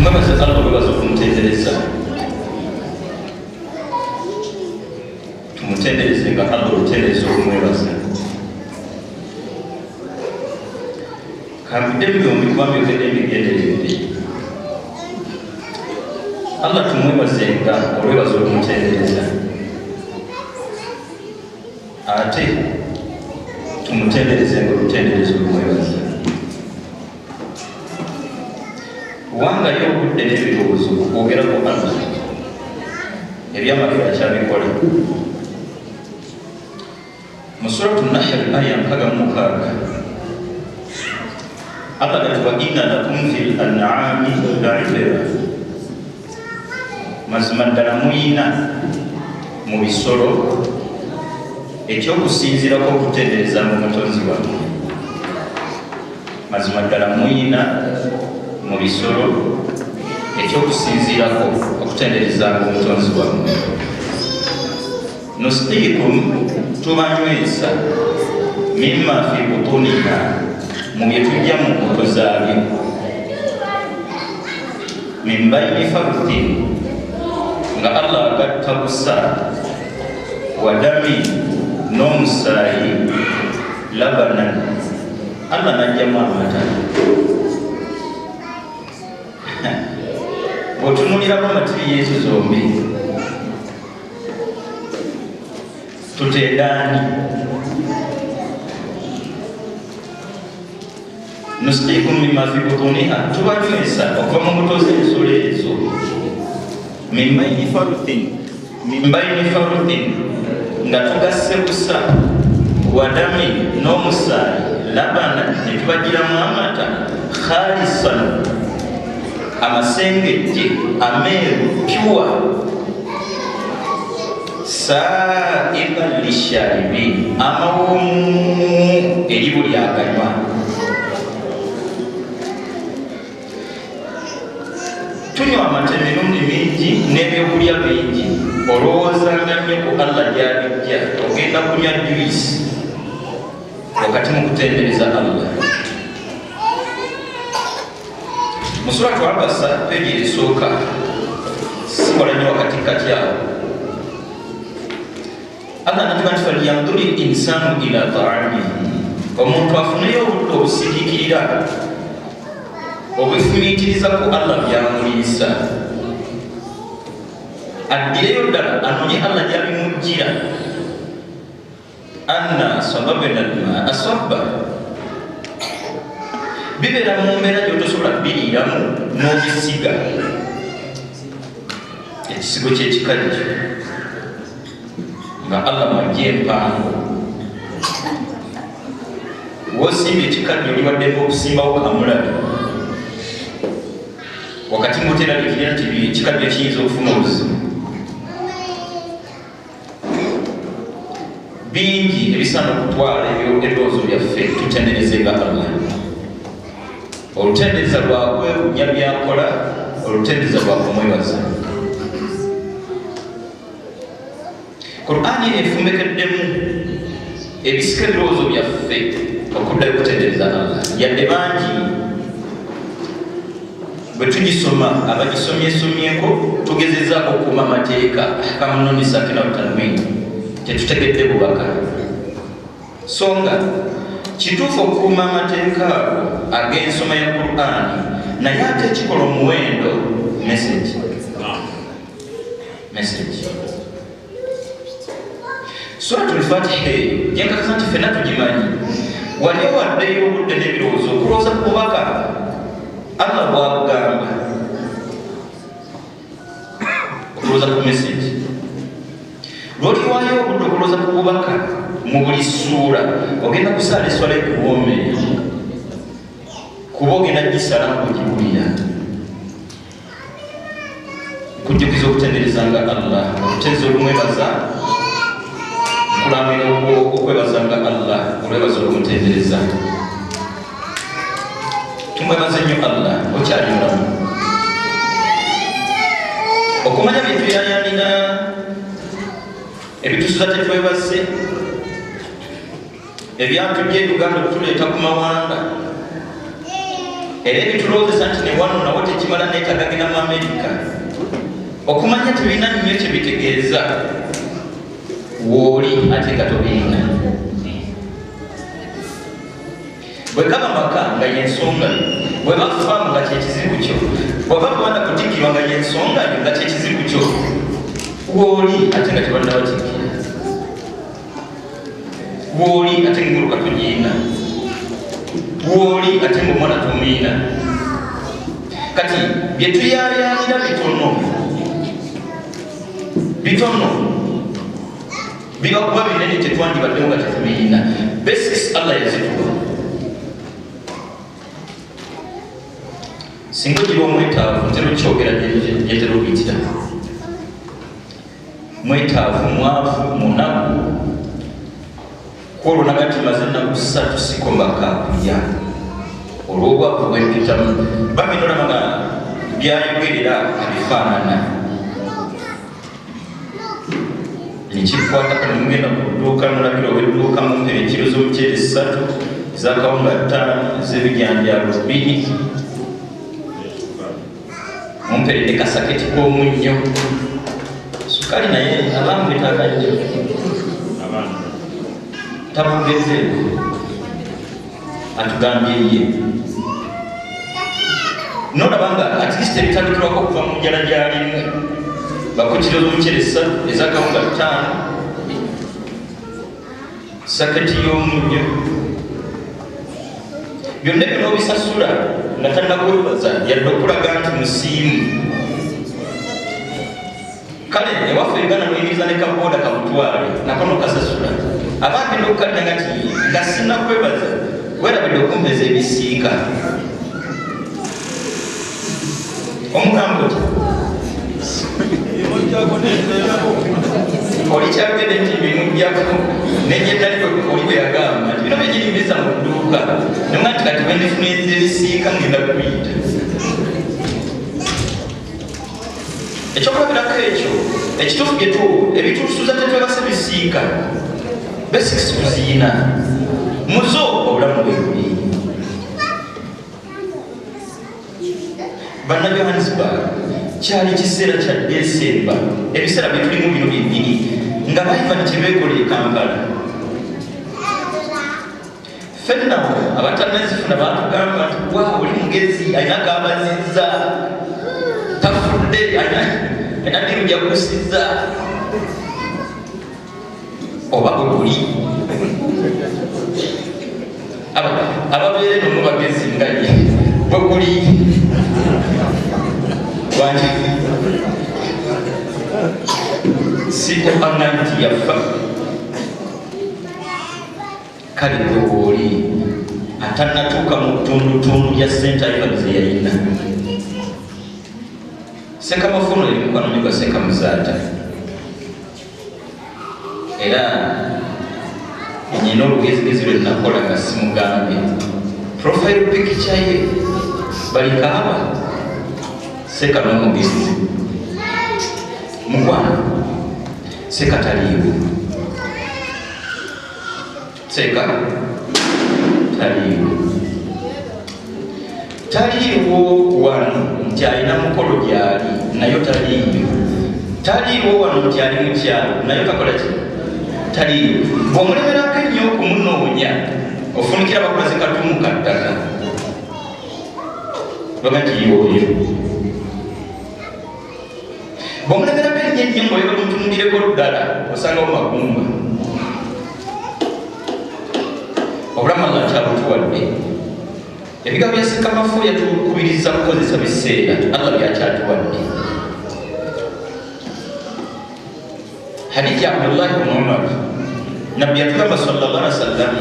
tumwebaze Allah olwebaza okumutendereza, tumutendereze nga Allah olutendereza okumwebaza. Kambidde byombi kuba byogedde emigenderere. Allah tumwebaze nga olwebaza okumutendereza, ate tumutendereze nga olutendereza okumwebaza. Kubanga yo obudde n'ebirowoozo okwogerako Allah ebyamagero akyabikola. Mu suratu Nahl aya 66 Allah gatwa inna lakum fil an'ami la'ibra, mazima ddala muyina mu bisolo ekyokusinziirako okutendereza mu mutonzi wammwe. Mazima ddala muyina mu bisolo ekyokusinziirako okutendereza mu mutonzi wammwe. Nusqiikum, tubanywesa mimma fi butuniha, mu bye tujja mu nkoto zaabyo, min bayni farthin, nga Allah agatta busa, wa dami, n'omusaayi, labanan, Allah najjamu amata. Bw'otunuulirako amatiri y'ezo zombi tuteedaani. Nusqiikum mimma fi butuniha, tubanywesa okuva mu mbuto z'ensolo ezo, min bayni farthin, nga tugasse busa, wa dami, n'omusaayi, labana, ne tubagiramu amata, khalisan, amasengejje ameeru pyuwa, sa'iban lisharibin, amawoomu eri buli aganywa. Tunywa amata emirundi mingi n'ebyokulya bingi, olowoozanga nnyo ku Allah gy'abijja, ogenda kunywa juice wakati mu kutendereza Allah. Mu suratu Abasa peegi esooka, sikola nnyo wakati kati awo, Allah natugamba nti falyanzuri insanu ila ta'amihi, omuntu afuneyo obudde obusiikirira obwefumiitiriza ku Allah byamuliisa, addireyo ddala anoonye Allah gy'abimuggira. Anna sababna al-maa sabba, bibeera mu mbeera gy'otosobola biriiramu n'obisiga, ekisigo ky'ekikajjo nga Allah mwajja empango. W'osimba ekikajjo olibaddeko okusimbawo kamulabi, wakati muteraliikirira nti ekikajjo kiyinza okufuna obuzibu. Bingi ebisaana okutwala ebirowoozo byaffe tutenderezenga Allah. Olutendereza lwa kwewunya byakola, olutendereza lwa kumwebaza. Qur'ani efumbekeddemu ebisika ebirowoozo byaffe okuddayo okutendereza Allah. Yadde bangi bwe tugisoma, abagisomyesomyeko tugezezaako okuuma amateeka, ahkamu nisaki wa tanwini, tetutegedde bubaka. So nga kituufu okukuuma amateeka ago ag'ensoma ya Qur'ani, naye ate ekikola omuwendo message. Suratul Fatiha yenkakasa nti ffenna tugimanyi, wali waddeyo obudde n'ebirowoozo okulowooza ku bubaka Allah bw'agamba, okulowooza ku message. Lw'oliwaayo obudde okulowooza ku bubaka mu buli ssuula, ogenda kusaala esswala ekuwoomere, kuba ogenda gisala ng'ogiwulira. Kujjukiza okutenderezanga Allah, okutendereza olumwebaza, kulamira okwebazanga Allah, olwebaza olumutendereza. Tumwebaze nnyo Allah, okyali mulamu. Okumanya bye tuyayanira, ebitusuza tetwebaze, ebyatujja Uganda okutuleeta ku mawanga, era ebitulowoozesa nti ne wano nawo tekima kimala neetagagenda mu Amerika okumanya tebirina nnyo kye bitegeeza wooli ate nga tobiina. Bwe gaba maka nga yensonga bwe bafaamu nga kyekizibu kyo bwaba bwana kutikkirwa nga yensonga nga kyekizibu kyo wooli ate nga tebannaba tikkira wooli ate nguluka tonyiina wooli ate ngaomwana tomiina. Kati bye tuyaayaanira bitono bibakuba binene tetwandibaddewo nga tetubiina. Basics Allah yazituwa. Singa ogira omwetaavu ntera okyogera gyetera obiyitira mwetaavu mwavu munaku kwolwo nagati maze ennaku 3 sikombaka kulya olw'obwavu bwempitamu babinolaba nga byayogerera ebifaanana nekikwataka nemugenda ku dduuka nolabira ow'edduuka mumpera ekiro z'omuceere 3 ezakawunga 5 ez'ebijanjaalo 2 mumpere kasaketi k'omunnyo sukali naye abamu betaaga nnyo tamugeze atugambye ye nolaba nga at least ebitandikirwako okuva mu njala gyalimu bakukiro z'omuceere 3 ezakawunga 5 saketi y'omunnyo byonna bino obisasula nga tannakwebaza yadde okulaga nti musiimu. Kale ewaffe Uganda muyingiza ne kabooda kamutwale nakono kasasula abandi nokukadanga nti nga sinnakwebaza werabidde okumpeza ebisiika omugambo ti olikyagende nti bimujjako nenyeddali oli bwe yagamba nti bino byegirimbiza mu dduuka nomga nti kati bwendifuniriza ebisiika ngenda kuyita ekyokulabirako ekyo ekituufu ebituusuza tetwebasa bisiika basics tuziina muzo obulamu bwebuli. Banna Johannesburg kyali kiseera kya Desemba ebiseera byetulimu bino bibiri nga bayiva tebeekola e Kampala. Fenna abatanazifuna batugamba nti wa oli mugezi alina gabazizza tafudde alina dirujja kusiza oba bwebuli ababeere nomu bagezi nga ye bwebuli wanti sikupanga nti yafa. Kale bwebuli atannatuuka mu ttundutundu lya sente alibaze yalina sekamafuno ebimukwano nyo gwa sekamuzaata era nyina olugezigezi lwe nakola nga simugambye profile picture ye balikaaba seka n'omugezi mukwana seka taliiwo seka taliiwo wano nti alina mukolo gyali nayo taliiwo wano nti ali mukyalo nayo kakola ki taliiwo. Bw'omulemerako ennyo okumunoonya ofunikira bakoze katumu kattaka baga nti yiwoyo. Bw'omulemerako ennyo ngaoyeba mutunulireko ddala osangawo magumba obulamu nga nkyabutuwadde. Ebigambo bya Ssekamafu yatukubiriza kukozesa biseera Allah byakyatuwadde. Hadithi ya Abdullah ibn Umar Nabbi yatugamba sallallahu alaihi wasallam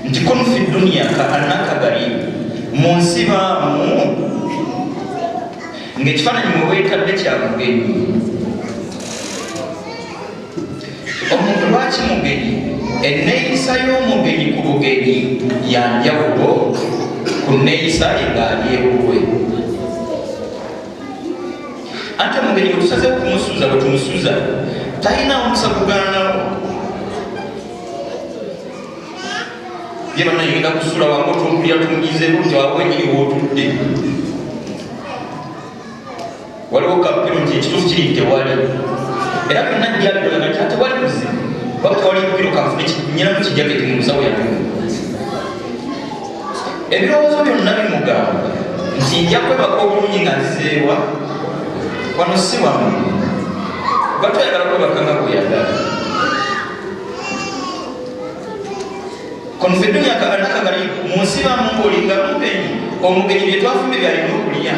nti kun fi dunya ka annaka gharib, mu nsi baamu ng'ekifaananyi mwe weetadde kya mugenyi. Omuntu lwaki mugenyi? Enneeyisa y'omugenyi ku bugenyi yanjawulo ku nneeyisa engaali ewuwe. Ate omugenyi bwe tusazeewo okumusuuza bwe tumusuuza talina omusa kugaanawo. Ye bana yinda kusula wangu otunkulya tungizeeko nti awo wenyini wootudde waliwo kapiro nti ekituufu kiri tewali era byonna byabikola nga tewali buzibu waba tewali kapiro kanfune nyinamu kijaketi mu musawo yatumu ebirowoozo byonna bimugamba nti nja kwebaka obulungi nga nzizeewa wano si wamu batwayagala kwebaka nga bweyagala kono ffe dunia nakagala mu nsi bamu ng'olinga omugenyi bye twafumbe byalina okulya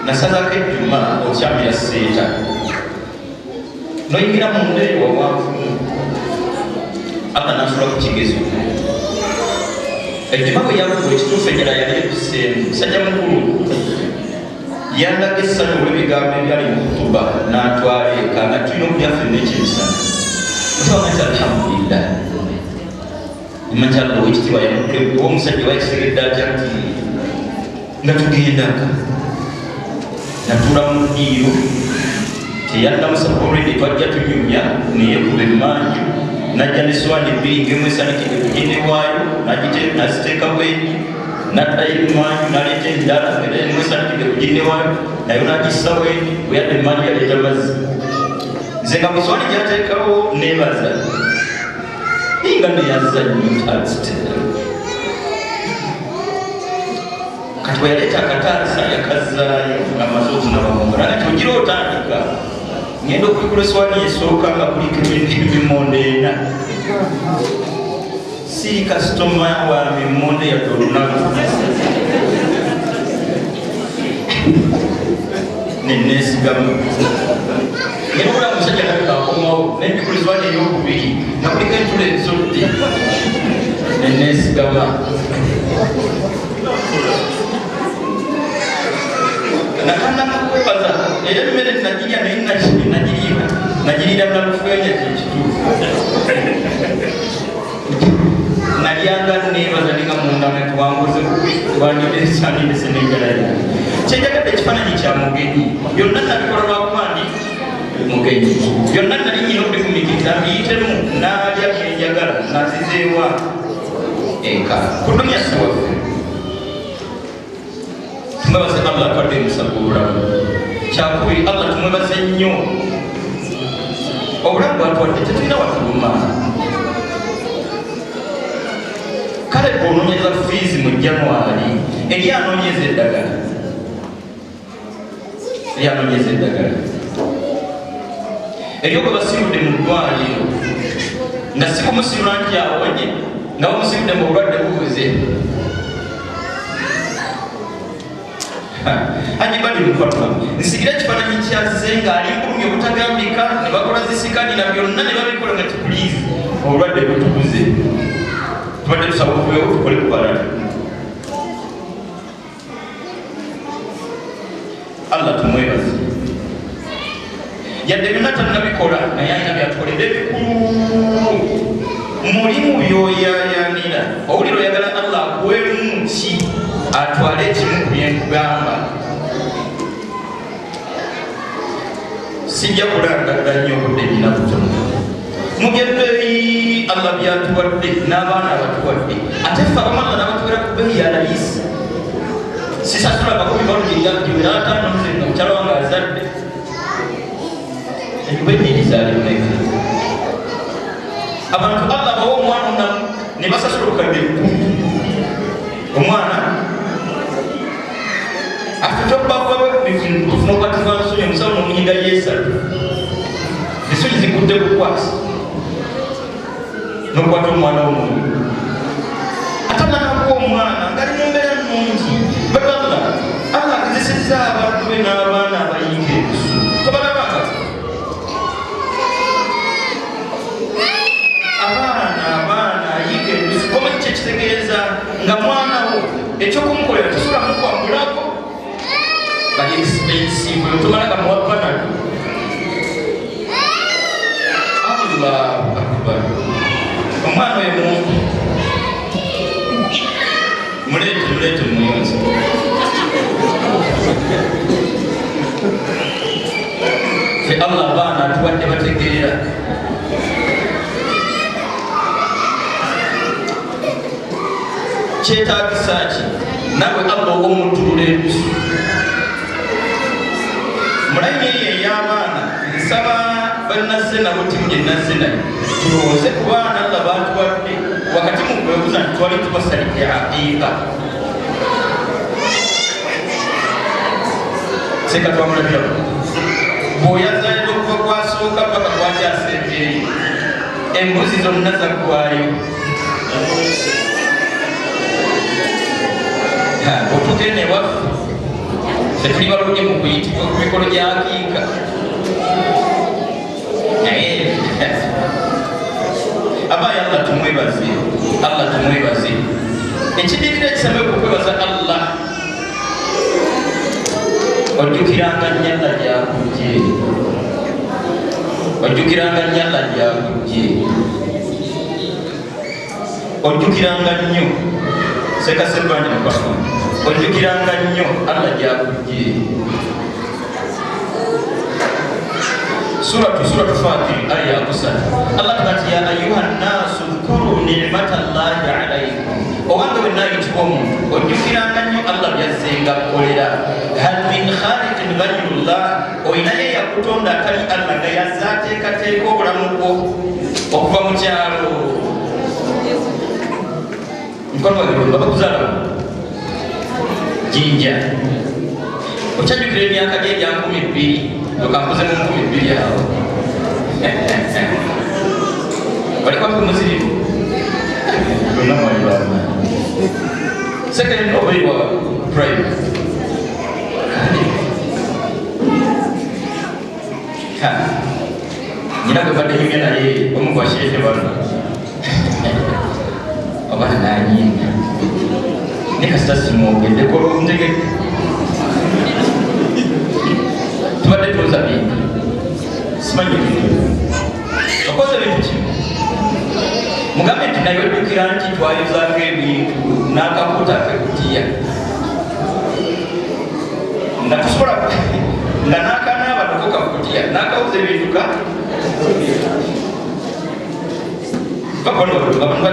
nasazako ejjuma okyamira seeta noyingira mu nderi wawanfumu aba nasula ku kigezo ejjuma bwe yavuga ekituufu enjala yali etuseemu musajja mukulu yandaga essanyu olw'ebigambo ebyali mu kutuba n'atwala eka nga tulina okulya ffenna ekyemisana mutwamati alhamdulillah imankyalo owekitiibwa yamukulewo omusajja wakitegedde atya nti nga tugendaka natula mu ddiiro teyaddamusaba olwedde twajja tunyumya neyekuba emmanju najja neswani bbiri ngemu esanakide kugende waayo naziteeka bwendi naddayo emmanju naleeta endala ngemu esanakide kugende waayo nayo nagissa bwendi bweyadde emmanju yaleeta mazzi nze nga muswani gyateekawo nebaza nga neyazza nnyo taazitera kati bwe yaleeta akataasa yakazaayo nga maze okunabamumula nati ogira otandika ngenda okwikula eswani esooka nga kuliko ebimonde ena si kasitoma wa mimonde yadde olunaku nenesigamu ngenda obulamu musajja nakakomawo nenjikula eswani eyokubiri nakuliko entula ezodde nenesigama nakanamakwebaza era emmere nagirya naye nagirira nalufeenya kyekituufu nalyanga nebaza ninga mundanga twanguze twanidesandidese nenjala yange kyenjagadde ekifaananyi kya mugenyi byonna nabikola lwakubandi mugenyi byonna nali nyina okubikumiikiriza mbiyitemu naalya byenjagala nazizeewa eka kudunya siwaffe tumwebaze allah atwadde emusaga obulamu kyakubiri allah tumwebaze nnyo obulamu bwatwadde tetulina watuluma kale bw'onoonyeza fiizi mu januari eri anoonyeza eddagala eryogwe basiibudde mu ddwaliro nga si kumusiibula nti awonye nga bamusiibudde mu bulwadde bubuze anyibali mukwatwa nsigira ekifaananyi kyazze ng'ali mpulumi obutagambika ne bakola zisikanira byonna ne babikola nga tikuliizi obulwadde butubuze tubadde tusaba okubeewo tukole kubalala allah tumwebaze yadde byonna tannabikola naye alina byatukoledde bikulu mulimu byoyayanira owulira oyagala allah akuweemu ki atwale ekimu ku byenkugamba sijja kulangadda nnyo obudde nyina butono mu byebbeeyi allah byatuwadde n'abaana abatuwadde ate ffe abamala n'abatuwera ku bbeeyi ya layisi sisasula makumi balugiriraataano nzenga mukyala wange azadde enjuba ennyingi zalimeka abantu allah bawa omwana onamu ne basasula obukadde omwana afutobakufuna okwatiza nsonyi omusawo nomunyiga yesatu ensonyi zikudde kukwasa nokwata omwana womuntu atananakuwa omwana ngali mumbeera nungi babala allah akizesezza abantu be n'abaana abayiga ebisu tobalabanga abaana ayiga ebisu komanyi kyekitegeeza nga mwanawo ekyokumukolera tosobola mukwambulako bali expensive tomalaga muwapanalo allahu akbar omwana oyo muntu mulete muyonzi fe allah abaana atuwadde bategeera kyetaagisa ki nawe Allah omutuula ebisu mulayini eyo ey'abaana nsaba bannazze nabo timu gye nazze naye tulowooze ku baana Allah baatuwadde wakati mu kwebuuza nti twali tubasalidde aqiiqa seka twamulabira bw'oyazaalira okuva kwasooka paka kwakyasembeeyo embuzi zonna zaggwayo otugende waffe tetuli balungi mu kuyitibwa ku mikolo gy'akiika naye abaayi Allah tumwebaze ekidirira ekisame ku kwebaza Allah ojjukiranga nnyalla gyakujje ojjukiranga nnyo sekasebanja mukwano ojjukiranga nnyo Allah gyakujje suratu Fatir aya yakusatu Allah tugati ya ayuha nnasu dhkuru ni'matallahi alaykum owange wenayitibwa omuntu ojjukiranga nnyo Allah byazzenga kukolera hal min khaliqin ghayrullah oyinaye yakutonda atali Allah nga yazze ateekateeka obulamu bwo okuva mu kyalo babakuzaala jinja okyajjukira emyaka gye egya 2,000 okambuze mu 2,000 awo balikwaku muzirimu onamwalibama second obeiwa private nyina gwe badde nyumya naye omu gwasheehe bano abana nanyinga nekasita simwogedde kola omutegeke tubadde tuuza bintu simanyi bintu okoze bintu kimu mugambe nti naye ojjukira nti twayuzaako ebintu n'akakuta akekutiya nga tusobola nga n'akanaaba nako kakutiya n'akawuza ebintu ka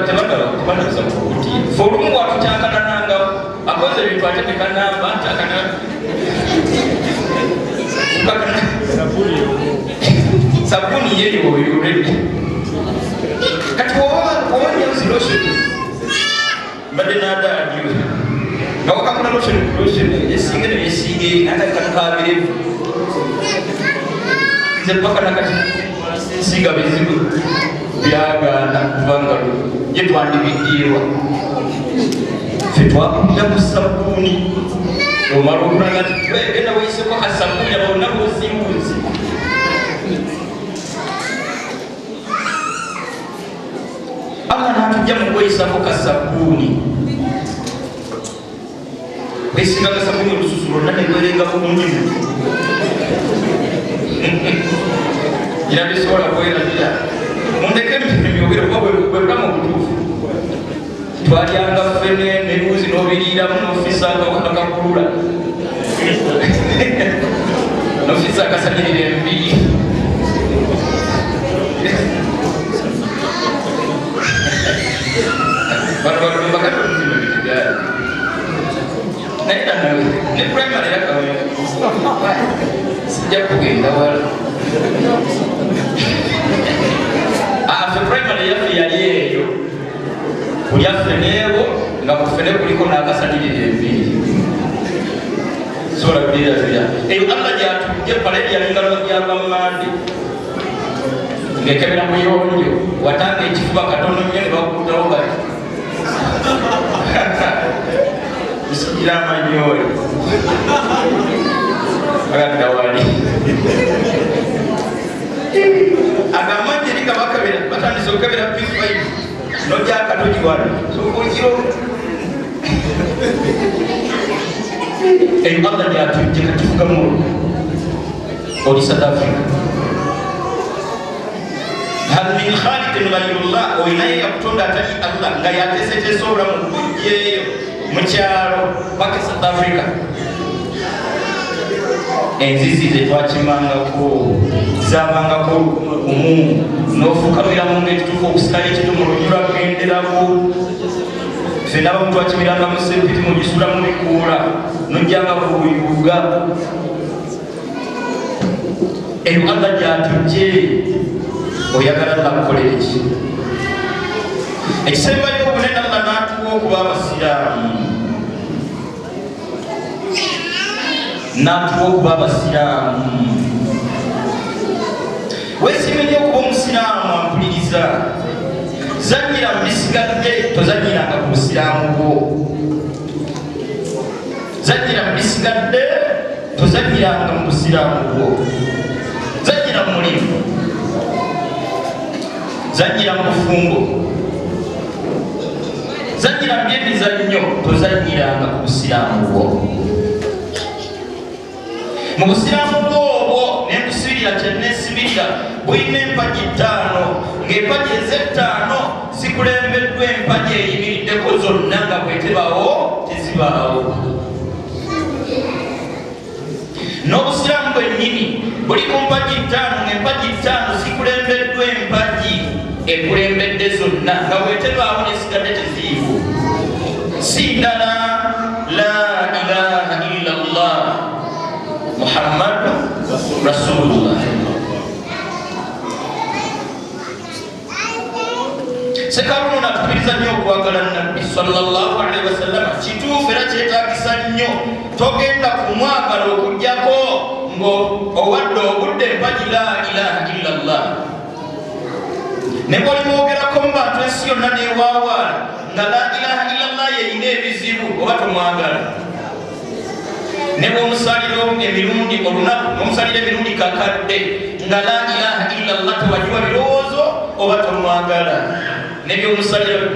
tebandabuza mukutiya fe olumu watukyakalanangawo akoze ebintu ate tekanamba nti akana sabuni yeriwo yuredi kati owanyazi lotion mbadde nadadiwe nga wakamuna lotion esinge neyesinge natakanukabirevu nze paka nakati nsiga bizibu byagana kubanga ye twandibiddirwa fe twakunda ku sabuni omala okulaga ti genda weyiseko kasabuni abonna buzibuzi Allah natujja mu kweyisako kasabuni wesinga kasabuni olususu lwonna negwerenga bulungi ira bisobola kwerabira mundeke emyogero kuba bwebulamu obutuufu twalyanga ffene nebuzi n'obiriiramu n'ofisanga akakulula n'ofisa akasalirira embiri bano bakatoluzima ebitigaali naye nanawe ne primary yakawe sijja kugenda wala afe primary yaffe yali eyo kulyaffe neebo nga kufene kuliko n'akasalirira embiri sobola kubirazira eyo Allah gyatujje paledi yalingalo gyabamande ngekebera muyonjo watanga ekifuba katono nnyo ne bakutawo bati isigira amanyoli agadawali agamanje likabakabera batandise okukebera P5 nojakatogiwala sokukiro eyo Allah gyatujje katifugamu oli South Africa hal min khaliqin ghayrullah oyinaye yakutonda atali Allah nga yateeseteesa obulamu bujjeeyo mu kyalo paka South Africa enzizi zetwakimangako zabangako omu n'ofukamira mu ng'ekituufu okusitala ekitu mu lunyula kugenderako fena bamuntu akimiranga mu sepiti mugisula mu bikuula nojjanga kubuyibuga eyo Allah gyatujje oyagala nakukolera ki ekisembayo obunene Allah n'atuwa okuba abasiraamu n'atuwa okuba abasiraamu weesimenye okuba omusiraamu ampuliriza zanyira mu bisigadde tozanyiranga ku busiraamu bwo zanyira mu bisigadde tozanyiranga mu busiraamu bwo zanyira mu mulimu zanyira mu bufumbo zanyira mu byemizannyo tozanyiranga ku busiraamu bwo mu busiraamu bwobwo nenkusibirira kyenesibirira bwina empagi 5 ng'empagi eze5 zikulembeddwa empagi eyimiriddeko zonna nga bwetebaawo tezibaawo n'obusiraamu bwennyini buli ku mpagi 5 ng'empagi 5 zikulembeddwa empagi ekulembedde zonna nga bwetebaawo nesigadde teziriiwo si ndala la ilaha illa allah Muhammad Rasulullah. Sekaruno natukiriza nnyo okwagala Nabbi sallallahu alaihi wasallam kituufu era kyetaagisa nnyo togenda kumwagala okugjako ng'owadde obudde empagi la ilaha illa Allah ne bw'olimwogerako mu bantu ensi yonna neewaawaala nga la ilaha illa Allah yeyina ebizibu oba tomwagala ne bw'omusalira emirundi olunaku n'omusalira emirundi kakadde nga la ilaha illa Allah tewagiwa birowoozo oba tomwagala nebyomusalira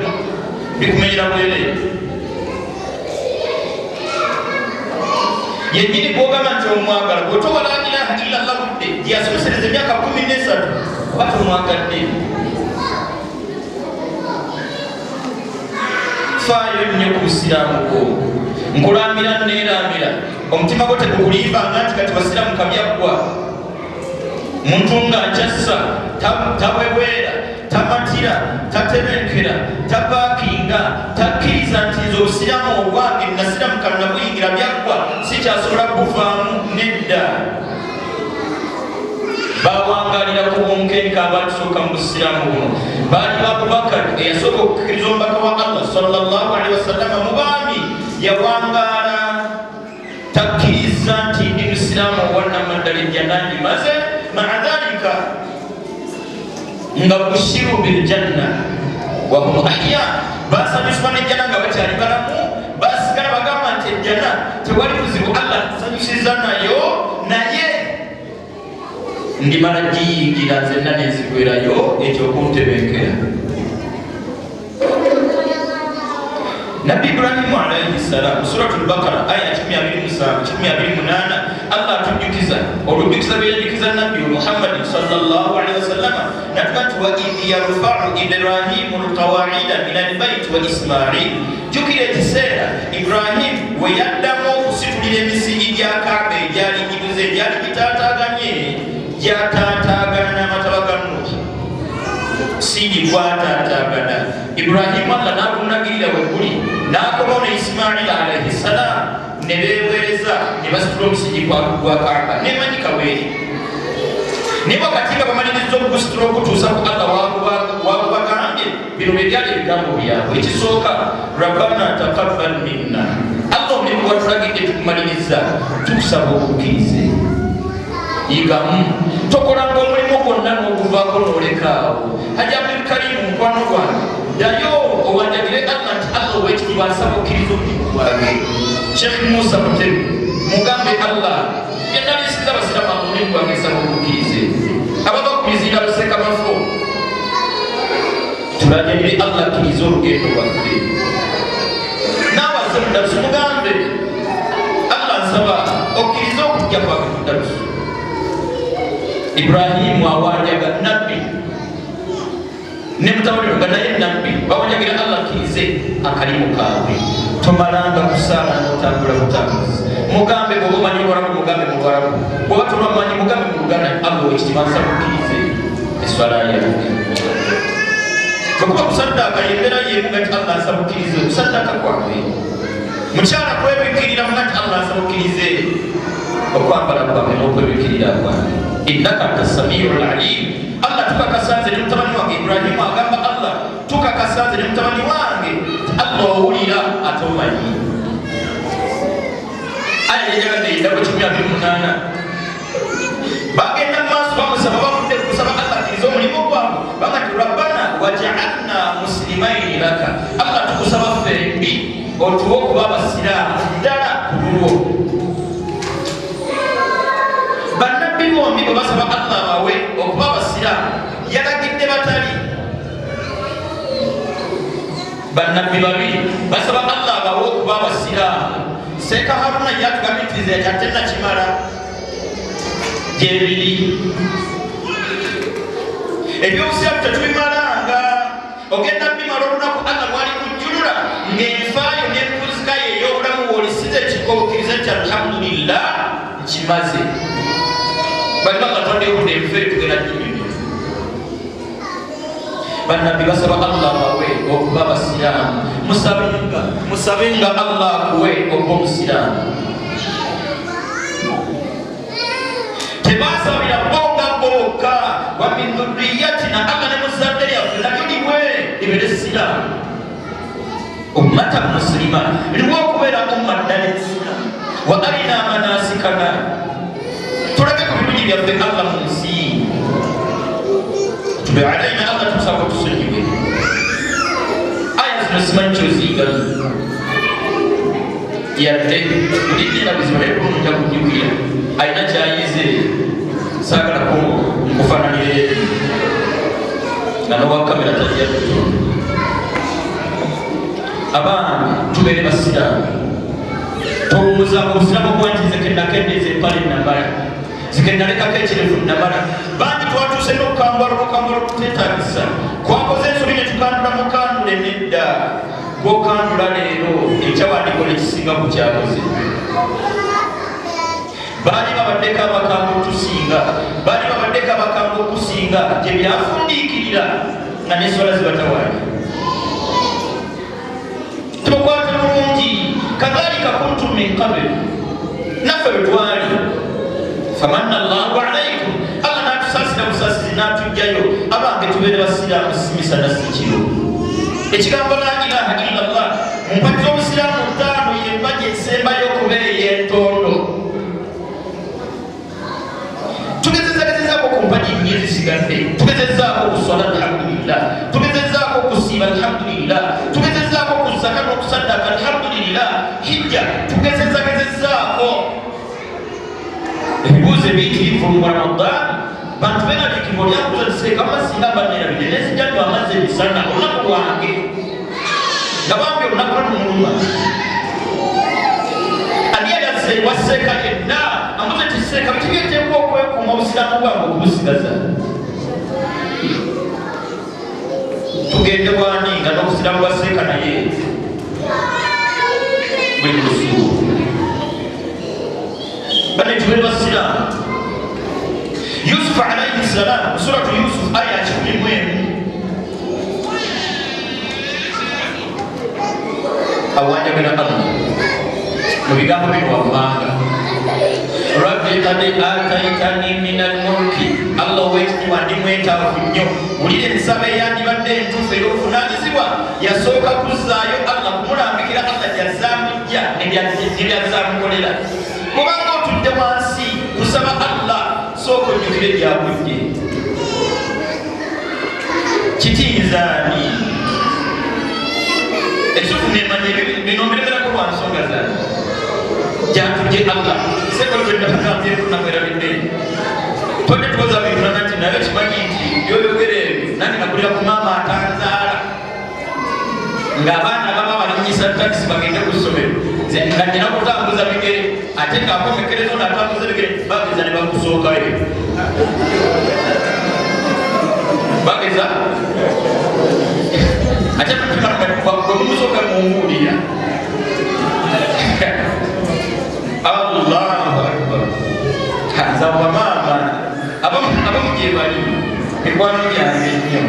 bikumenyera bwereere yennyini bw'ogamba nti omwagala bw'otowa la ilaha illa Allah budde gyeyasomesereza emyaka 13 oba tomwagadde faayo nnyo ku busiraamu bwo nkulambira neeramira omutima gwo tegukulimbanga nti kati basiraamu kabyaggwa muntu ng'akyassa tabwebwera tamatira tatebenkera tapaakinga takkiriza nti nze obusiraamu obwange nasiraamu kano nabuyingira byaggwa sikyasobola kuvaamu nedda bawangalira ku bunkenke abatusooka mu busiraamu buno baali Abubakar eyasooka okukkiriza omubaka wa Allah sallallahu alaihi wasallam mu baami yawangaala takkiriza nti ndi musiraamu owannamaddala ejjanandi maze maa dhalika nga bushiru biljanna wahum ahya basanyusibwa nejjana nga bakyali balamu basigala bagamba nti ejjana tewali buzibu Allah nsanyusiza nayo naye ndimala giyingira nzenna nenzigwerayo ekyokuntebenkera Nabi Ibrahim alayhi salam suratul Baqara aya 128 Allah atujjukiza olujjukiza byeyajukiza Nabi Muhammad sallallahu alaihi wasallam natubatu wa idh yarfa'u Ibrahimu alqawa'ida min albayt wa Ismail jukira ekiseera Ibrahim we yaddamu okusitulira emisigi gya Kaaba egyali gibuze egyali gitaataaganye gyataataagana n'amataba ga Nuuhi sigi gwataataagana Ibrahim Allah n'akunagirira wegguli n'akomawo ne Ismail alayhi salam ne beeweereza ne basitula omusigi gwa Kaaba nemanyika bweri ne wakati nga bamaliriza okugusitula okutuusa ku Allah wagubagambye bino bye byali ebigambo byabwe ekisooka rabbana taqabbal minna Allah omulimu gwatulagidde tukumaliriza tukusaba okukkirize yigamu tokolanga omulimu gwonna n'oguvaako n'olekaawo Hajji Abdul Karim mukwano gwange ddayo owandagire Allah nti Allah ow'ekitiibwa asaba okkiriza omulimu gwange Sheikh Musa Mutebi mugambe Allah yenalisiza basiraamu omulimu gwange saba okukkirize abava ku bizinga luseka bafo tulagirire Allah akkiriza olugendo lwaffe n'abaze mu Darusu mugambe Allah nsaba okkiriza okujja kwange mu Darusu Ibrahimu awanjaga Nabbi ne mutabani nga naye Nabbi bawanjagira Allah akkirize akalimu kaabwe tomalanga kusaala n'otambula butambuzi mugambe bw'oba omanyi Olwarabu mugambe mu Lwarabu bw'oba tolwamanyi mugambe mu Luganda Allah ow'ekitiibwa nsaba okkirize eswala yange kuba kusaddaka yembera yemu ngati Allah asabukirize okusaddaka kwabwe mukyala kwebikirira ngati Allah asabukirize okwambala kwabwe n'okwebikirira kwabwe innaka anta samiul alim Allah tukakasanze ne mutabani wange Ibrahimu agamba Allah tukakasanze ne mutabani wange Allah owulira ate omanyi aya yeyagadde yidako 128 bagenda maaso bamusaba bavudde kusaba Allah akkiriza omulimu gwabwe bagati rabbana waj'alna muslimaini laka Allah tukusaba ffembi otuwe okuba abasiraamu ddala ku lulwo bannabbi bombi bwe basaba Allah bawe okuba abasiraamu yalagidde batali bannabbi babiri basaba Allah bawe okuba abasiraamu Seeka Haruna yatugambiriza ate nakimala gyebiri ebyobusiraamu tetubimalanga ogenda bimala olunaku Allah lwali kujjulula ng'enfaayo n'empuzika ye ey'obulamu bw'olisize ekikookiriza kya alhamdulillah kimaze balima katonda ewudde enfeere tugenda gyibiri bannabbi basaba Allah bawe okuba abasiraamu musabenga Allah akuwe okuba omusiraamu tebasabira bonga bokka wa min dhurriyatina Allah ne muzadde lyaffe nalyo liwe libeere siraamu ummata muslima liwe okubeera umma ddala ensiraamu wa arina manasikana tulage ku birungi byaffe Allah mu nsi tube alaina Allah tusaba tusonyiwe aya zino simanyi kyoziigana yadde buliddira bizibu naye kulunja kujjukira alina kyayize saagalako nkufaananire nga nowakamera tajja kutonda abaana tubeere basiraamu towuuzanga obusiraamu obwantize kennakendeeza empale nambala zikenalekako ekirevu nambala bangi twatuuse n'okukambala okuteetaagisa kwakoze ensobi ne tukandula mukandule nedda gwokandula leero ekyawandiiko nekisinga ku kyakoze baali babaddeko abakambwe okutusinga baali babaddeko abakambwe okusinga gye byafundiikirira nga n'enswala zibatawaali tubakwate bulungi kadhalika kuntum min qabl naffe bwe twali famanna Allahu alaykum Allah n'atusaasira busaasizi n'atujjayo abange tubeere basiraamu simisana sikiro ekigambo la ilaha illallah mu mpagi z'obusiraamu ttaano y'empagi esembayo okubeera ey'entondo tugezezaako ku mpagi nnya ezisigadde tugezezaako okuswala alhamdulillah tugezezaako okusiiba alhamdulillah tugezezaako okuzaka n'okusaddaka alhamdulillah hijja tugezezaako ebibuuzo ebiyitirivu mu Ramadan bantu benaliikibwa olyakuza liseeka amasinga abannerabire nezijjanywa amazzi emisana olunaku lwange nga bambi olunaku lwatumuluma ani yali waseeka yenna amuze tiseeka bitigyeteekwa okwekuuma obusiraamu bwange okubusigaza tugende bwani nga n'obusiraamu bwaseeka naye buli lusuubu bane tubeere basiraamu Yusuf alayhi salam suratu Yusuf aya 11 awanjagala Allah mu bigambo bino wammanga rabbi qad ataitani min almulki Allah wekitiibwa ndi mwetaavu nnyo wulira ensaba eyandibadde entuufu ey'obuvunaanyizibwa yasooka kuzzaayo Allah kumulambikira Allah gyazamujja nebyazamukolera kubanga otudde wansi kusaba Allah sooka ojjukire gyakujje kitiizaani ekituufu nemanya bino mbiremerako lwa nsonga zange gyatujje Allah sekolotwendakambyekunamerabidde tonde tukoza bintunana nti naye kimanyi nti byoyogere ebyo nange nakulira ku maama atanzaala ng'abaana baba balinyisa takisi bagende ku ssomero nga nina kutambuza bigere ate ng'akomekerezo n'atambuza bigere bageza ne bakusookayo bageza ate bwe mumusooka munguulira Allahu akbar haza wamaama abamu gye bali mikwano gyange nnyo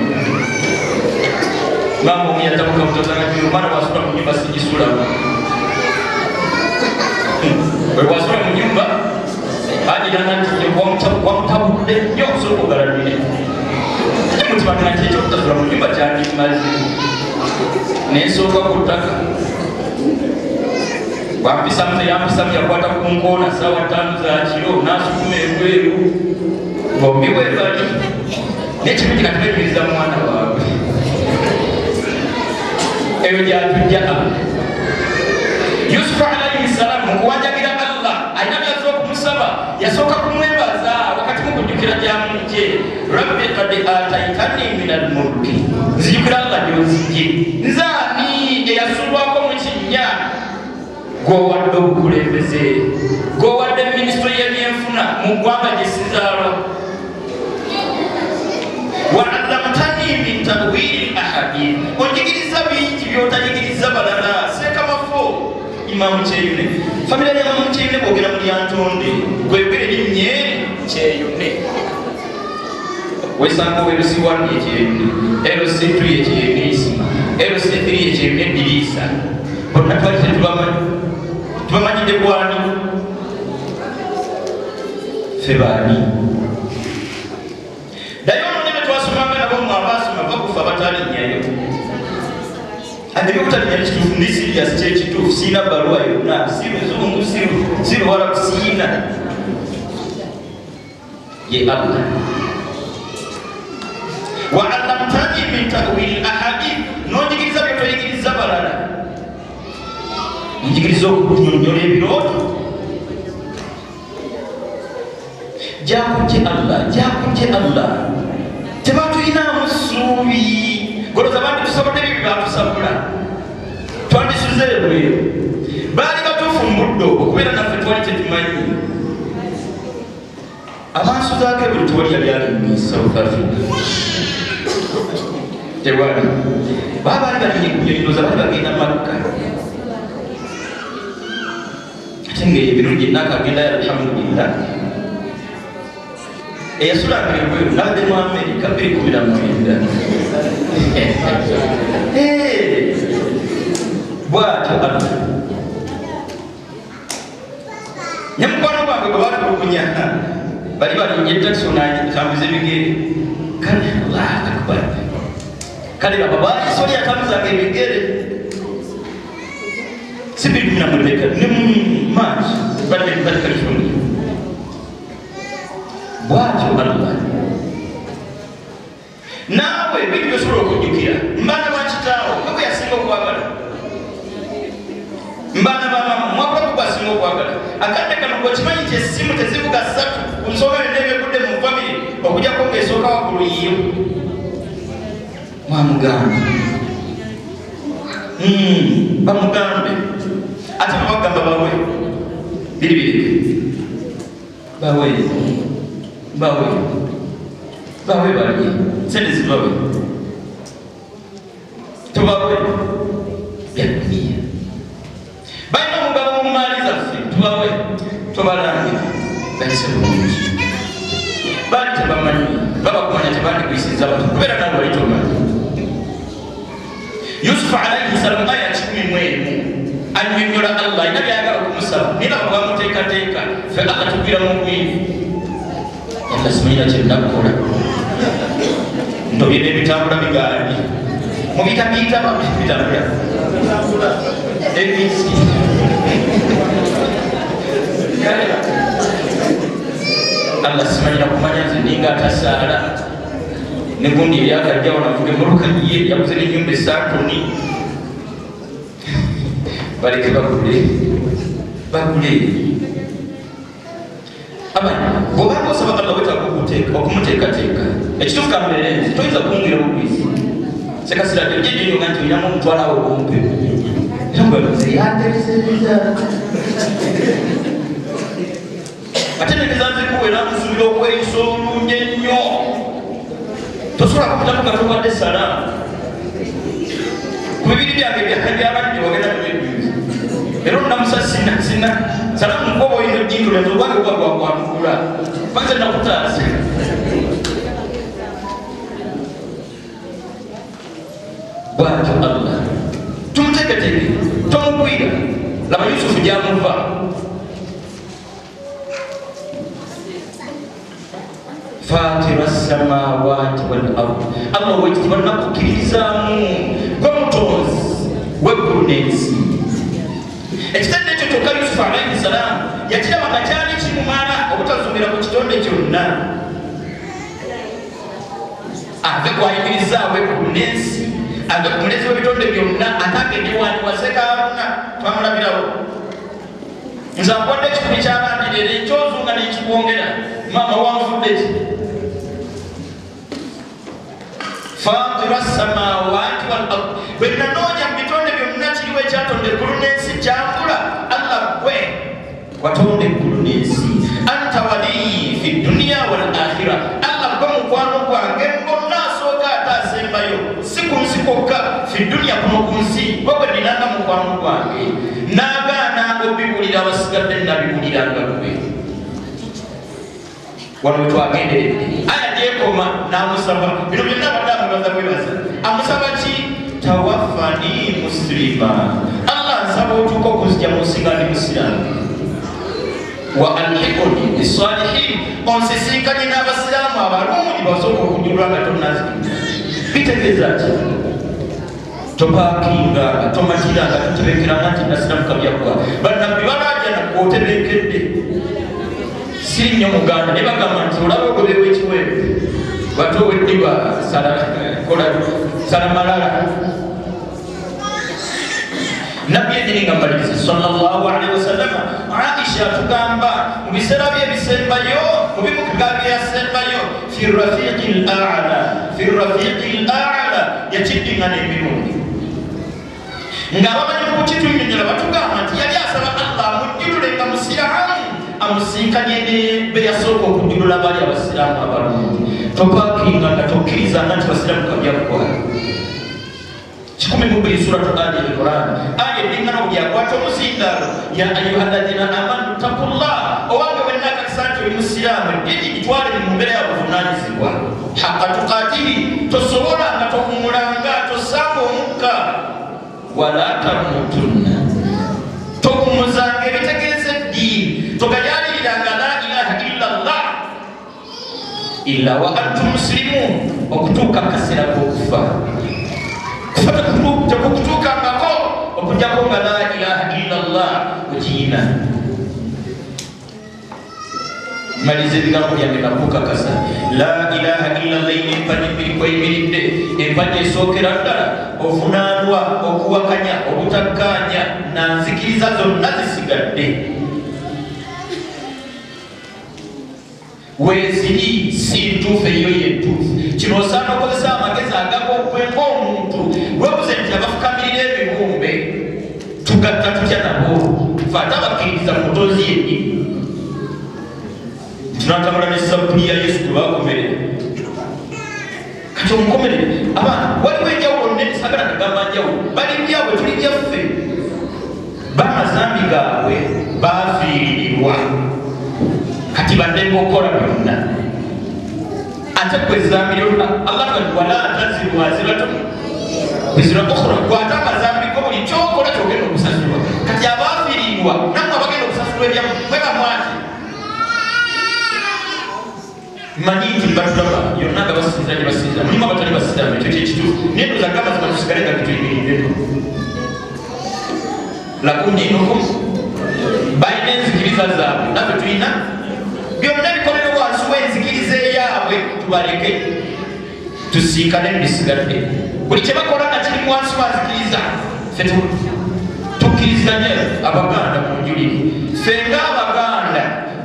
mambo miyatamuka mtozana kiyo mana wasura mu nyumba sijisula we wasura mu nyumba ajira nanti kwa mtabude nyo soko garadine mutima kana cyo kutazura mu nyumba cyane mazi nesoka kutaka wapisa mze yampisa yakwata kunkona sawa 5 za kilo nasukume kweru ngombiwe bali nekibiti katubiriza mwana wawe eyo jatujja Yusuf alayhi salam kuwajagira Allah ayinabyazwa kumusaba yasoka kumwebaza wakati mukujukira jamuje rabbi qad ataitani min al-mulki zikira Allah yozije nzani eyasulwako mu kinya go wadde obukulembeze go wadde ministry y'ebyenfuna mu ggwanga gyesizaalwa wa'allamtani min ta'wil ahadith onjigiriza bingi byotanyigiriza balala sekamafo Imam Cheyune familia ya Imam Cheyune bogera muri Antonde gwebere limye Cheyune wesango werusi wani Cheyune LC2 Cheyune isima LC3 Cheyune dirisa bonna twali tubamanyide bwani febani dayo nime twasomanga nabo mu abasoma bakufa batali nyayo andike kutali nyayo kitufundisi ya stage tu sina barua yona siru zungu wala kusina ye Allah wa allamtani min ta'wil ahadith nojigiriza byo yigiriza balala njigirizo kunyonyole biroto jakuje Allah tebatu ina musubi goroza bandi tusabode bibatu sabula twandi suzewe bali batufu muddo okubera na fetwali tetumanyi abasu zake buli toli yali mu South Africa tewali baba bali kunyoza bali bagenda Makka atenge ebirungi nakagenda alhamdulillah eyasula ngibwe nade mu America biri kubira mu India bwato Allah nyamkwano bange bwatu kunya bali nyetaxi na tambize bigere kana Allah akbar kale baba sori atamza bigere sibiri mina muleka nim match bali kalifuni bwato Allah nawe bibyo soro kujukira mbana bachitao kako yasinga kwagala mbana baba mwako kubasinga kwagala akande kana kwa chimanyi chesimu tezivuga satu kunsoga ndebe kude mu family okuja kongesoka wakuluyiyo mwamugambe bamugambe ati mwagamba bawe bili bawe bali sende zibawe tubawe yakunia baina mugabo mumaliza fi tubawe tubalanga bese bulungi bali tebamanyi baba kumanya tebandi kuisinza abantu kubera nabo bali tomanyi Yusuf alayhi salam aya 10 anyonyola Allah inabi ayagala kumusaba nina bwamuteka fe akatubira mu kwini Allah simanya chenda kukola ndo bide bitambula bigali mu bitambita bitambula ABC Allah simanya kumanya zininga tasala negundi yakajja wanavuge muruka yiye yabuze n'inyumba esatoni bareke bakule abana boba bose bakaba batakuguteeka okumuteekateeka ekitufu kamberenzi toyinza kungira bubisi sekasira tejejeyo nga nti oyinamu omutwalawo kumpe ate nebizanzikuwera kusubira okweyisa olungi ennyo tosobola kukutamu katobadde salaamu ku bibiri byange byabadde wagenda nebyejuzi era onamusa sina salaamu nkoba oyina ojjintulenza obwange bwagwakwamukula banze nakutaasa bw'atyo Allah tumuteeketeke tomugwira. Laba Yusufu gy'amuva fatira samawati wal ard. Allah wekitiibwa nakukkiririzaamu gwe mutonzi w'eggulu n'ensi. Ekitende ekyo kyokka Yusufu alayhi salaamu yakiraba nga kyali kimumala obutazuumira ku kitonde kyonna ave kwayimirizaawo eggulu n'ensi, ave ku mulezi w'ebitonde byonna, ate agende wandiwase Kaaruna twamulabirawo. Nze akodde ekikumi ky'abandirira ekyozunga n'ekikwongera maama wanfudde ki fatira samawati wal ard. Bwe nanoonya mu bitonde byonna kiriwo ekyatonda eggulu n'ensi kyankula. Allah gwe watonda eggulu n'ensi. Anta waliyi fi dunya wal akhira. Allah gwe mukwano gwange ngonna asooka ate asembayo, si ku nsi kwokka, fi dunya kuno ku nsi gwe bwe ninanga mukwano gwange. Naagaana obibuulira abasigadde nabibuuliranga gwe. Wano twagenderedde aya gyekoma n'amusaba bino byonna abadde amubaza bwebaza. Amusaba ki? Tawaffani muslima. Allah nsaba otuuka okuzija mu nsi nga ndi musiraamu. Wa alhiqni bisalihin, onsisinkanye n'abasiraamu abalungi basooka okujulwa nga tonnazikiriza. Bitegeeza ki? Topaakinga, tomakiranga, totebekeranga nti nasiramu kabyakwa. Bannabbi balaaja nakwotebekedde. Si nnyo Muganda ne bagamba nti olaba ogoberwa ekiweebu bate oweddiba sala malala. Nabbi edini nga mbaliriza sallallahu alaihi wasallam, Aisha tugamba mu biseera bye ebisembayo, mu bimu ku byasembayo, fi rafiqil a'la yakiddingana emirundi ng'abamanyi mu kitunyonnyola batugamba nti yali asaba Allah amujjululenga musiraamu amusinkanye ne be yasooka okujjulula bali abasiraamu abalungi. Topaakinga nga tokkirizanga nti basiraamu kabyakukola. 12 suratu Ali al-Quran aya edingana obyakwata omuzindaalo ya ayyuhalladhina amanu taqullah. Owange wenna akakisa nti oli musiraamu eddiini gitwale mu mbeera ya buvunaanyizibwa. Haqqa tuqaatiri, tosobolanga tokumulanga tosanga omukka. Wala tamutunna, tokumuzanga ebitegeeza eddiini, togayaliriranga la ilaha illa Allah illa wa antum muslimun, okutuuka akaseera k'okufa. Kufata tekukutuukangako okujjako nga la ilaha illa Allah kukiina. Maliza ebigambo byange nakukakasa la ilaha illa Allah empagi bbiri kweyimiridde. Empagi esookera ddala ovunaanwa okuwakanya obutakkaanya na nzikiriza zonna zisigadde. Weeziri si ntuufu, eyo yentuufu. Kino osaana okozesa amagezi agag'okwenga omuntu weebuze nti abafukamirira ebibumbe tugatta tutya nabo, fe ate abakkiririza mu mutonzi yennyini. Tunatambula n'essabbuli ya Yesu gwe baakomerera. Kati omukomerere abaana waliwo enjawulo nnene, sagala nagamba njawulo. Bali byabwe tuli byaffe. Bamazambi gaabwe baafiirirwa kati baddenga okukola byonna. Ate gwe ezambi lyonna Allah tugamba wala taziru waziratun wizra ukhra. Gwate amazambi go buli kyokola kyogenda okusasulwa. Kati abaafiirirwa nammwe abagenda okusasulwa ebyammwe mwe bamwati. Manyi nti batulaba yonna nga basinza gye basinza, mulimu abatali basiraamu, ekyo kyekituufu. Naye ndoza gamba zima tusigale nga tetuyimiriddeko. Lakum dinukum, balina enzikiriza zaabwe, naffe tulina byonna bikolere wansi w'enzikiriza eyaabwe. Tubaleke tusiikane bisigadde. Buli kye bakola nga kiri wansi wa nzikiriza, ffe tukkiriziganye Abaganda mu njulire. Ffe ng'Abaganda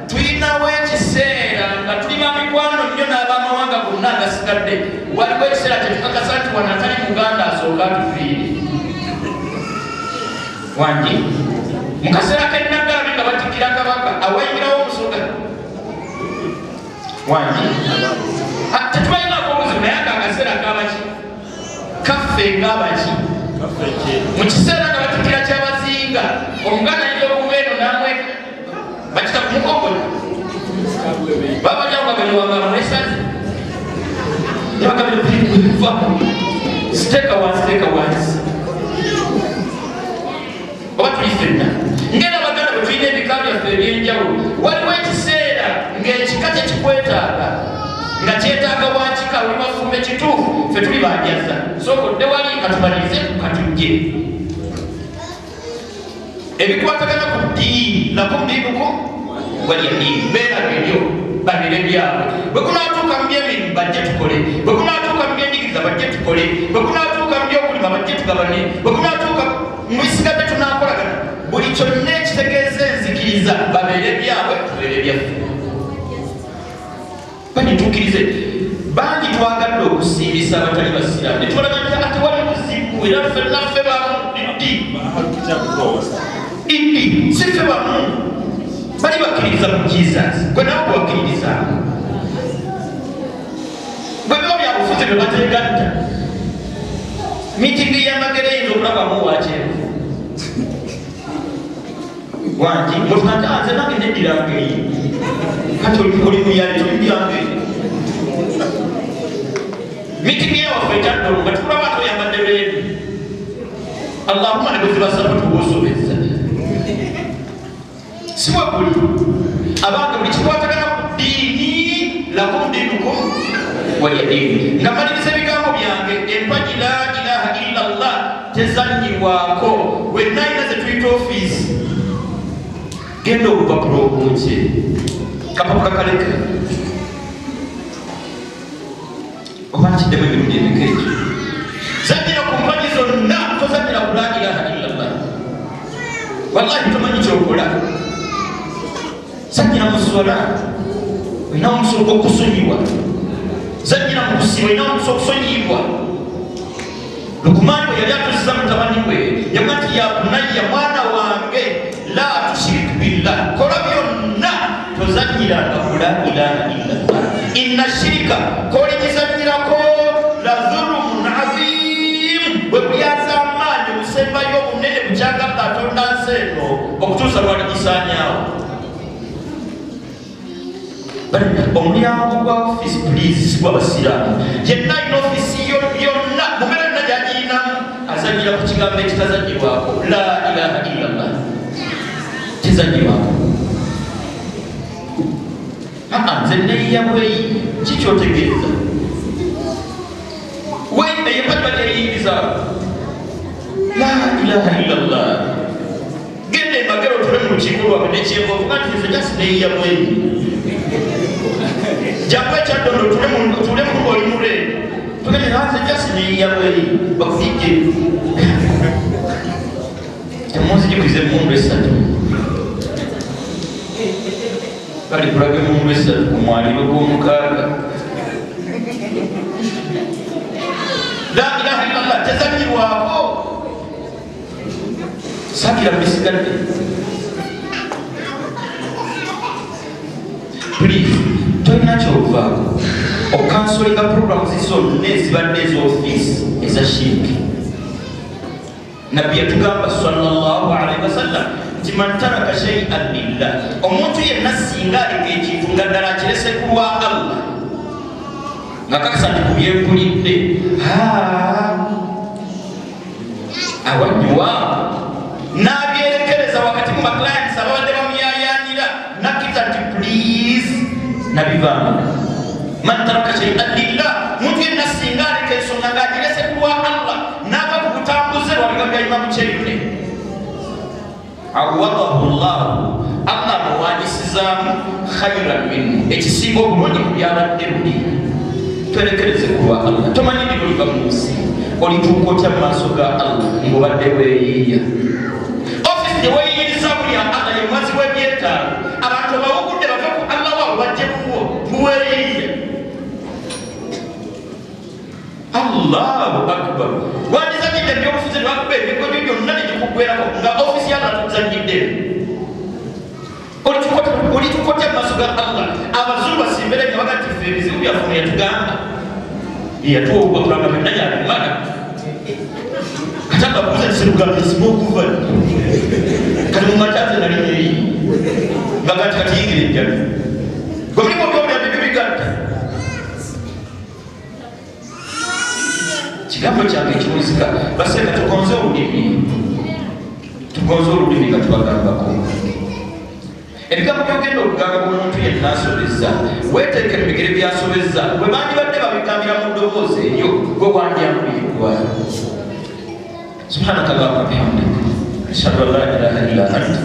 tulinawo ekiseera nga tuli bamikwano nnyo n'abamawanga gonna agasigadde. Waliwo ekiseera kyetukakasa nti wanatali Muganda asooka atufiire. Wangi mu kaseera k'ennagalabi nga batikkira Kabaka awayimirawo omusoga. Wangi tetubalinaako obuzibu, naye ako akaseera kabaki kaffe ng'abaki mu kiseera nga batikkira Kyabazinga Omuganda ayinza okuva eno n'amweka bakita ku mukongola baba jangwa bali wanga mwesazi yabagabira kuva Steka wansi oba tulifenna ngenda baganda bwe tulina ebika byaffe ebyenjawulo waliwo ekiseera ng'ekika kyekikwetaaga nga kyetaaga wakika oli bafumbe kituufu ffe tuli bajaza sokodde wali katumalirize katujje ebikwatagana ku ddiini nako mbibuko walya ddiini beeraga ebyo babire byabwe bwe kunaatuuka mu byemirimu bajje tukole bwe kunaatuuka mu byenjigiriza bajje tukole bwe kunaatuuka mu byokulima bajje tugabane bwe kunaatuuka mu bisigadde tunaakolagana buli kyonna ekitegeeza enzikiriza babeere byabwe tubeere byaffe banituukirize bangi twagadde okusiibisa abatali basiraamu netubalaga nti ate wali buzibu era ffennaffe bamu idi si ffe bamu bali bakkiririza mu Jesus gwe nawe kubakkiririza bwe biba byabufuzi bwe bateegatta mitingi y'amagere eyinza okulabamu wakyeru wangi mutunatanze nange neddirangeri kati oli muyali tolidyange mitingi yawaffe ekyaddomu nga tukulaba toyambadde lweru allahumma ne bwezibasaba tubusobeza siwe kuli abange buli kikwatagana ku ddiini lakum diinukum waliya ddiini nga maliriza ebigambo byange empagi la ilaha illa llah tezanyirwako wenna ayina ze tuyita ofiisi genda obupapula obungi kapapula kaleka oba nkiddemu emirundi emeka ekyo zanyira ku mpagi zonna tozanyira ku la ilaha illa llah wallahi tomanyi kyokola zanyira mu swala olina omusoka okusonyiwa zanyira mu kusiba olina omusoka okusonyibwa Lukumaani bwe yali atuusiza mutabani we yamwa nti ya bunayya mwana wange la tushrik billah kola byonna tozanyiranga ku la ilaha illallah inna shirika koligizanyirako la dhulumun azim bwe buyasa amaanyi obusembayo obunene bukyaga katonda nsi eno okutuusa lwaligisaanyawo omulyango gwa ofiisi pulizi sigwabasiraamu yenna alina ofiisi yonna mumera yonna gyagirinamu azanyira ku kigambo ekitazanyirwako la ilaha illallah kizanyirwako nze neyiyabweyi kikyotegeeza wenda yepatibali eyingizaako la ilaha illallah genda emagero otule mu lukiiko lwabe nekyenva ovuga nti nze jasi neyiyabweyi jangu ekyaddondo tule mu oli mule tugende nze jasi neyiyabweyi bakuyijje emunzijikuliza emundu esatu bali kulaga emundu esatu ku mwaliro gw'omukaaga la ilaha illallah tezanyirwako sakira bisigadde please tolina kyovaako okansolinga programs zonna ezibadde ez'ofiisi eza shiriki nabbi yatugamba sallallahu alaihi wasallam nti man taraka shay'an lillah omuntu yenna singa aleka ekintu nga ddala akirese ku lwa allah nga kakasa nti kubyempulidde awanyuwa n'abyerekereza wakati mu baclients ababadde bamuyayanira nakkiriza nti please nabivaamu man taraka shay'an lillah muntu yenna singa aleka ensonga ng'agirese ku lwa allah n'ava ku butambuze lwabiga byalima mukyeyune awadahu llahu allah muwanyisizaamu khairan minhu ekisinga obulungi ku byabadde buli twerekereze ku lwa allah tomanyi ndi buliva mu nsi olituuka otya mu maaso ga allah ng'obadde weeyiiya ofisi gye weeyiyiriza buli allah ye muwazi w'ebyetaago abantu abawugudde bava ku allah waabwe bajje buwo buweeyiiya allahu akbar wandizanyidde ebyobufuzi lwakuba ebigojo byonna negikugwerako nga ofisi yalla tuzanyidde olitukotya mu maaso ga allah abazulu basimbere nga baga nti ffe ebizibu byaffe yatugamba yatuwa okubakulanga byonna yabimala katanga kuza kiserugamba esimokuva kati mumacaze nalinyeyi nga kati yingira ejjalo gwe mulimu obyobulya bibyo bigatta kigambo kyange basi katukonze olulimi katubagambako ebigambo byogenda okugamba omuntu yenna asobezza weeteeke mu bigere byasobezza bwe bandibadde babigambira mu ddoboozi eryo gwe wandyamubirwa. Subhanaka Allahumma wa bihamdika ashhadu an la ilaha illa anta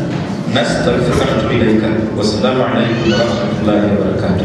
nastaghfiruka wa natubu ilayka. Wassalamu alaykum wa rahmatullahi wa barakatuh.